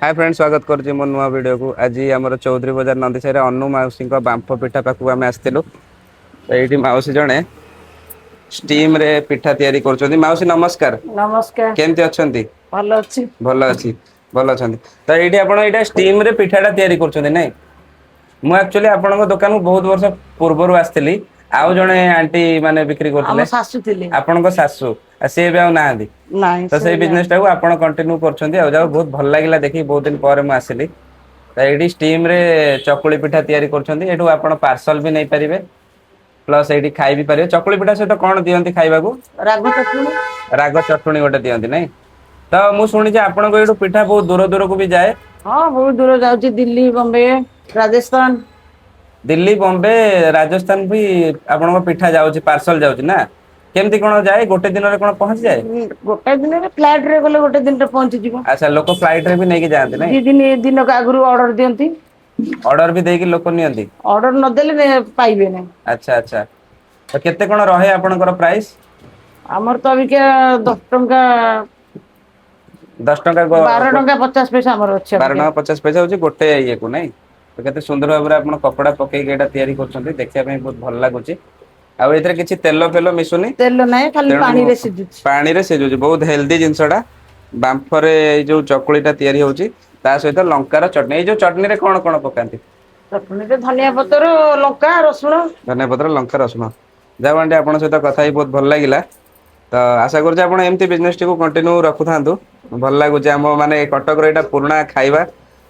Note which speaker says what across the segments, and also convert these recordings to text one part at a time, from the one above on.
Speaker 1: Hi friend स्वागत करुँच मो नुआ वीडियो को आज आम चौधरी बजार नंदीसाई अनु मौसी बांफ पिठा पाखक आम आसलु ये मौसी जड़े स्टीम रे पिठा तैयारी कर मौसी नमस्कार।
Speaker 2: नमस्कार।
Speaker 1: केमती अच्छी
Speaker 2: भल अच्छी
Speaker 1: भल अच्छी भल अच्छा तो ये आप स्टीम रे पिठाटा तैयारी कर नाई मु एक्चुअली आपन दुकान को बहुत वर्ष पूर्वर आसती आउ जड़े आंटी माने बिक्री
Speaker 2: हम
Speaker 1: करते
Speaker 2: सासू थिले
Speaker 1: आपण सासू सी भी ना
Speaker 2: नाଇଁ
Speaker 1: तो
Speaker 2: ସେ
Speaker 1: से बिजनेस टाइम आप कंटिन्यू कर बहुत भल लगे देखिए बहुत दिन पर मुझे ये स्टीम रे चकुली पिठा तैयारी कर पार्सल भी नहीं पारे प्लस ये खाई भी पारे चकुली पिठा सहित कौन दिखती खाइबा
Speaker 2: ରାଗ ଚଟଣି।
Speaker 1: राग चटणी गोटे दिखती नहीं तो मुझे शुणी आपण को पिठा बहुत दूर दूर को भी जाए
Speaker 2: हाँ बहुत दूर जाऊँगी दिल्ली बॉम्बे राजस्थान
Speaker 1: दिल्ली बॉम्बे राजस्थान भी आपण पिठा जाऊँगी पार्सल जाऊँगी ना केमती कौन जाए गोटे दिन में कौन पहुंच जाए
Speaker 2: गोटे दिन फ्लाइट रे गले गोटे दिन पहुंची जीव।
Speaker 1: अच्छा लोक फ्लाइट रे भी नहीं जाते नहीं
Speaker 2: दिन आगु ऑर्डर दियंती
Speaker 1: ऑर्डर भी देकी लोक नियंती
Speaker 2: ऑर्डर न देले पाइबे नहीं।
Speaker 1: अच्छा अच्छा तो केते कोन रहे आपनकर प्राइस
Speaker 2: हमर तो अभी क्या 10 टंका
Speaker 1: 10 टंका
Speaker 2: 12 टंका 50 पैसा हमर अछि
Speaker 1: 12 टंका 50 पैसा होची गोटे ये को नहीं तो केते सुंदर भाबरे आपन कपड़ा पके के एटा तयारी करछन्ती देखिया ପାଇଁ बहुत भल लागुची आ एथरे किछि तेल फेलो मिसुनी
Speaker 2: तेल नाही खाली पानी रे सिजुची
Speaker 1: पानी रे सिजुची बहुत हेल्दी जिंसडा बांफरे ए जो चकुलीटा तयारी होची ता सहित लंकार चटनी ए जो चटनी रे कोन कोन पकांती
Speaker 2: चटनी रे धनिया पत्र लंका रसुण
Speaker 1: धनिया पत्र लंका रसुण जाऊ आंटी आपन सहित कथा ही बहुत भल लागिला तो आशा करूँ आप एमती बिजनेस टी कंटिन्यू रखु था भल लगुच आम माने कटक रो पुराणा खाइबा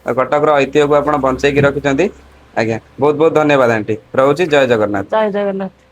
Speaker 1: कटक ऐतिह्य को आप बंचेकी रखिंट आज्ञा बहुत बहुत धन्यवाद आंटी रोची जय जगन्नाथ।
Speaker 2: जय जगन्नाथ।